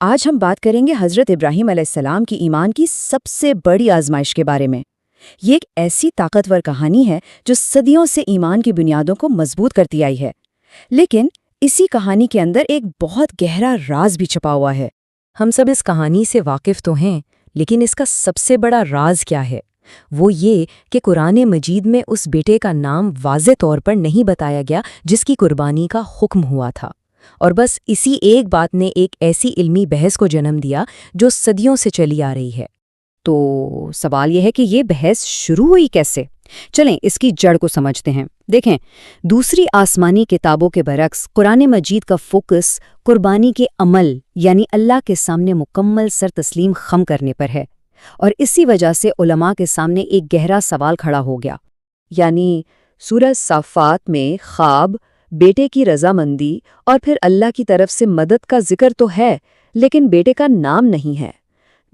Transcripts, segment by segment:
آج ہم بات کریں گے حضرت ابراہیم علیہ السلام کی ایمان کی سب سے بڑی آزمائش کے بارے میں۔ یہ ایک ایسی طاقتور کہانی ہے جو صدیوں سے ایمان کی بنیادوں کو مضبوط کرتی آئی ہے، لیکن اسی کہانی کے اندر ایک بہت گہرا راز بھی چھپا ہوا ہے۔ ہم سب اس کہانی سے واقف تو ہیں، لیکن اس کا سب سے بڑا راز کیا ہے؟ وہ یہ کہ قرآن مجید میں اس بیٹے کا نام واضح طور پر نہیں بتایا گیا جس کی قربانی کا حکم ہوا تھا، اور بس اسی ایک بات نے ایک ایسی علمی بحث کو جنم دیا جو صدیوں سے چلی آ رہی ہے۔ تو سوال یہ ہے کہ یہ بحث شروع ہوئی کیسے؟ چلیں اس کی جڑ کو سمجھتے ہیں۔ دیکھیں، دوسری آسمانی کتابوں کے برعکس قرآن مجید کا فوکس قربانی کے عمل یعنی اللہ کے سامنے مکمل سر تسلیم خم کرنے پر ہے، اور اسی وجہ سے علماء کے سامنے ایک گہرا سوال کھڑا ہو گیا۔ یعنی سورہ صافات میں خواب، بیٹے کی رضامندی اور پھر اللہ کی طرف سے مدد کا ذکر تو ہے، لیکن بیٹے کا نام نہیں ہے۔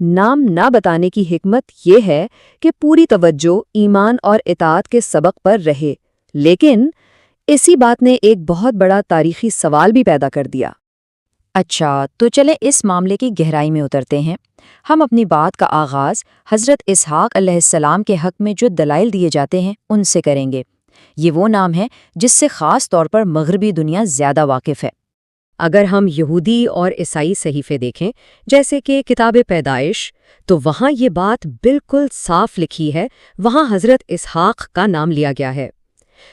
نام نہ بتانے کی حکمت یہ ہے کہ پوری توجہ ایمان اور اطاعت کے سبق پر رہے، لیکن اسی بات نے ایک بہت بڑا تاریخی سوال بھی پیدا کر دیا۔ اچھا، تو چلیں اس معاملے کی گہرائی میں اترتے ہیں۔ ہم اپنی بات کا آغاز حضرت اسحاق علیہ السلام کے حق میں جو دلائل دیے جاتے ہیں ان سے کریں گے۔ یہ وہ نام ہے جس سے خاص طور پر مغربی دنیا زیادہ واقف ہے۔ اگر ہم یہودی اور عیسائی صحیفے دیکھیں، جیسے کہ کتاب پیدائش، تو وہاں یہ بات بالکل صاف لکھی ہے، وہاں حضرت اسحاق کا نام لیا گیا ہے۔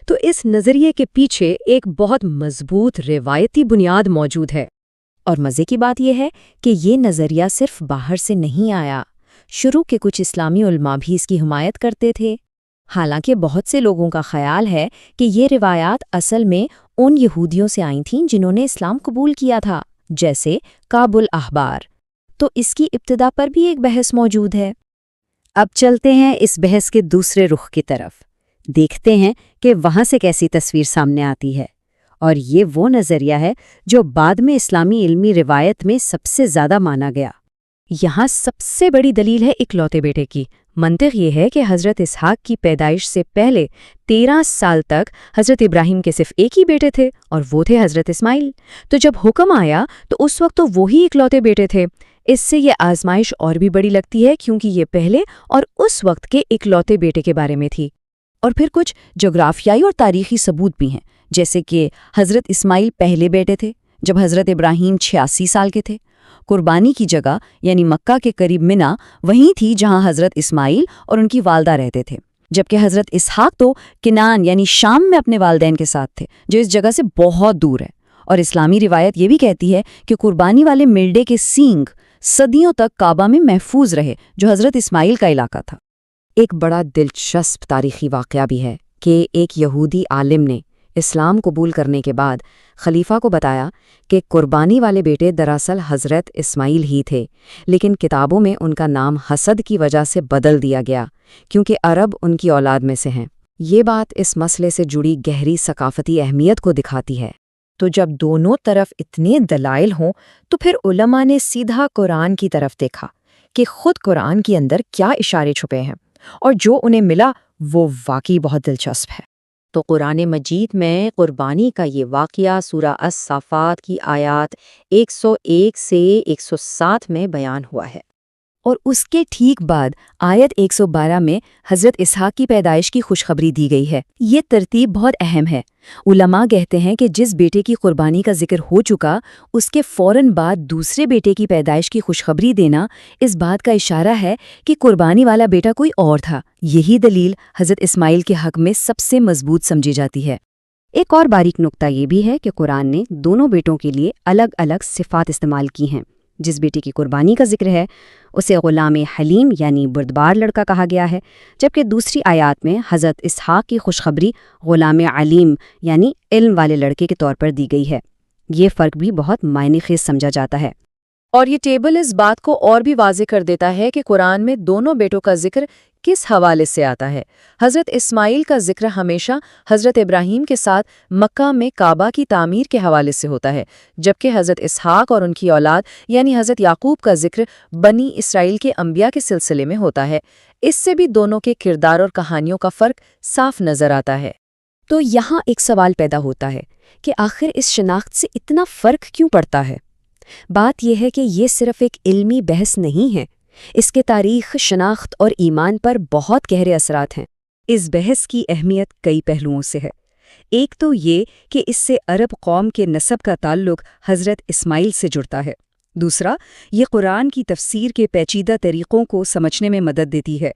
تو اس نظریے کے پیچھے ایک بہت مضبوط روایتی بنیاد موجود ہے۔ اور مزے کی بات یہ ہے کہ یہ نظریہ صرف باہر سے نہیں آیا، شروع کے کچھ اسلامی علماء بھی اس کی حمایت کرتے تھے۔ حالانکہ بہت سے لوگوں کا خیال ہے کہ یہ روایات اصل میں ان یہودیوں سے آئی تھیں جنہوں نے اسلام قبول کیا تھا، جیسے کعب الاحبار۔ تو اس کی ابتدا پر بھی ایک بحث موجود ہے۔ اب چلتے ہیں اس بحث کے دوسرے رخ کی طرف، دیکھتے ہیں کہ وہاں سے کیسی تصویر سامنے آتی ہے، اور یہ وہ نظریہ ہے جو بعد میں اسلامی علمی روایت میں سب سے زیادہ مانا گیا۔ یہاں سب سے بڑی دلیل ہے اکلوتے بیٹے کی۔ منطق یہ ہے کہ حضرت اسحاق کی پیدائش سے پہلے 13 سال تک حضرت ابراہیم کے صرف ایک ہی بیٹے تھے، اور وہ تھے حضرت اسماعیل۔ تو جب حکم آیا تو اس وقت تو وہی اکلوتے بیٹے تھے۔ اس سے یہ آزمائش اور بھی بڑی لگتی ہے کیونکہ یہ پہلے اور اس وقت کے اکلوتے بیٹے کے بارے میں تھی۔ اور پھر کچھ جغرافیائی اور تاریخی ثبوت بھی ہیں، جیسے کہ حضرت اسماعیل پہلے بیٹے تھے جب حضرت ابراہیم 86 سال کے تھے۔ قربانی کی جگہ یعنی مکہ کے قریب منا وہیں تھی جہاں حضرت اسماعیل اور ان کی والدہ رہتے تھے، جبکہ حضرت اسحاق تو کنعان یعنی شام میں اپنے والدین کے ساتھ تھے، جو اس جگہ سے بہت دور ہے۔ اور اسلامی روایت یہ بھی کہتی ہے کہ قربانی والے ملڈے کے سینگ صدیوں تک کعبہ میں محفوظ رہے، جو حضرت اسماعیل کا علاقہ تھا۔ ایک بڑا دلچسپ تاریخی واقعہ بھی ہے کہ ایک یہودی عالم نے اسلام قبول کرنے کے بعد خلیفہ کو بتایا کہ قربانی والے بیٹے دراصل حضرت اسماعیل ہی تھے، لیکن کتابوں میں ان کا نام حسد کی وجہ سے بدل دیا گیا کیونکہ عرب ان کی اولاد میں سے ہیں۔ یہ بات اس مسئلے سے جڑی گہری ثقافتی اہمیت کو دکھاتی ہے۔ تو جب دونوں طرف اتنے دلائل ہوں تو پھر علماء نے سیدھا قرآن کی طرف دیکھا کہ خود قرآن کے اندر کیا اشارے چھپے ہیں، اور جو انہیں ملا وہ واقعی بہت دلچسپ ہے۔ تو قرآن مجید میں قربانی کا یہ واقعہ سورہ الصافات کی آیات 101 سے 107 میں بیان ہوا ہے، اور اس کے ٹھیک بعد آیت 112 میں حضرت اسحاق کی پیدائش کی خوشخبری دی گئی ہے۔ یہ ترتیب بہت اہم ہے۔ علماء کہتے ہیں کہ جس بیٹے کی قربانی کا ذکر ہو چکا، اس کے فوراً بعد دوسرے بیٹے کی پیدائش کی خوشخبری دینا اس بات کا اشارہ ہے کہ قربانی والا بیٹا کوئی اور تھا۔ یہی دلیل حضرت اسماعیل کے حق میں سب سے مضبوط سمجھی جاتی ہے۔ ایک اور باریک نکتہ یہ بھی ہے کہ قرآن نے دونوں بیٹوں کے لیے الگ الگ صفات استعمال کی ہیں۔ جس بیٹے کی قربانی کا ذکر ہے اسے غلام حلیم یعنی بردبار لڑکا کہا گیا ہے، جبکہ دوسری آیات میں حضرت اسحاق کی خوشخبری غلام علیم یعنی علم والے لڑکے کے طور پر دی گئی ہے۔ یہ فرق بھی بہت معنی خیز سمجھا جاتا ہے۔ اور یہ ٹیبل اس بات کو اور بھی واضح کر دیتا ہے کہ قرآن میں دونوں بیٹوں کا ذکر کس حوالے سے آتا ہے۔ حضرت اسماعیل کا ذکر ہمیشہ حضرت ابراہیم کے ساتھ مکہ میں کعبہ کی تعمیر کے حوالے سے ہوتا ہے، جبکہ حضرت اسحاق اور ان کی اولاد یعنی حضرت یعقوب کا ذکر بنی اسرائیل کے انبیاء کے سلسلے میں ہوتا ہے۔ اس سے بھی دونوں کے کردار اور کہانیوں کا فرق صاف نظر آتا ہے۔ تو یہاں ایک سوال پیدا ہوتا ہے کہ آخر اس شناخت سے اتنا فرق کیوں پڑتا ہے؟ بات یہ ہے کہ یہ صرف ایک علمی بحث نہیں ہے، اس کے تاریخ، شناخت اور ایمان پر بہت گہرے اثرات ہیں۔ اس بحث کی اہمیت کئی پہلوؤں سے ہے۔ ایک تو یہ کہ اس سے عرب قوم کے نسب کا تعلق حضرت اسماعیل سے جڑتا ہے۔ دوسرا، یہ قرآن کی تفسیر کے پیچیدہ طریقوں کو سمجھنے میں مدد دیتی ہے۔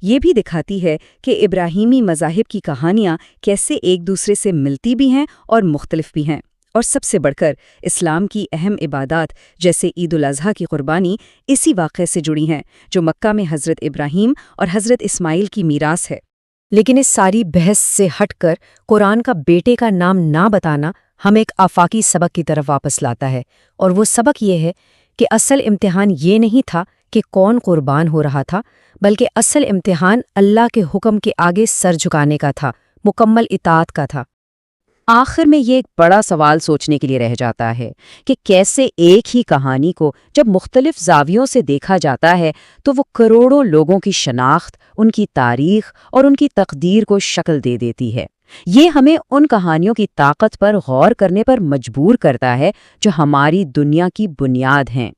یہ بھی دکھاتی ہے کہ ابراہیمی مذاہب کی کہانیاں کیسے ایک دوسرے سے ملتی بھی ہیں اور مختلف بھی ہیں۔ اور سب سے بڑھ کر اسلام کی اہم عبادات جیسے عید الاضحیٰ کی قربانی اسی واقعے سے جڑی ہیں، جو مکہ میں حضرت ابراہیم اور حضرت اسماعیل کی میراث ہے۔ لیکن اس ساری بحث سے ہٹ کر قرآن کا بیٹے کا نام نہ بتانا ہمیں ایک آفاقی سبق کی طرف واپس لاتا ہے، اور وہ سبق یہ ہے کہ اصل امتحان یہ نہیں تھا کہ کون قربان ہو رہا تھا، بلکہ اصل امتحان اللہ کے حکم کے آگے سر جھکانے کا تھا، مکمل اطاعت کا تھا۔ آخر میں یہ ایک بڑا سوال سوچنے کے لیے رہ جاتا ہے کہ کیسے ایک ہی کہانی کو جب مختلف زاویوں سے دیکھا جاتا ہے تو وہ کروڑوں لوگوں کی شناخت، ان کی تاریخ اور ان کی تقدیر کو شکل دے دیتی ہے۔ یہ ہمیں ان کہانیوں کی طاقت پر غور کرنے پر مجبور کرتا ہے جو ہماری دنیا کی بنیاد ہیں۔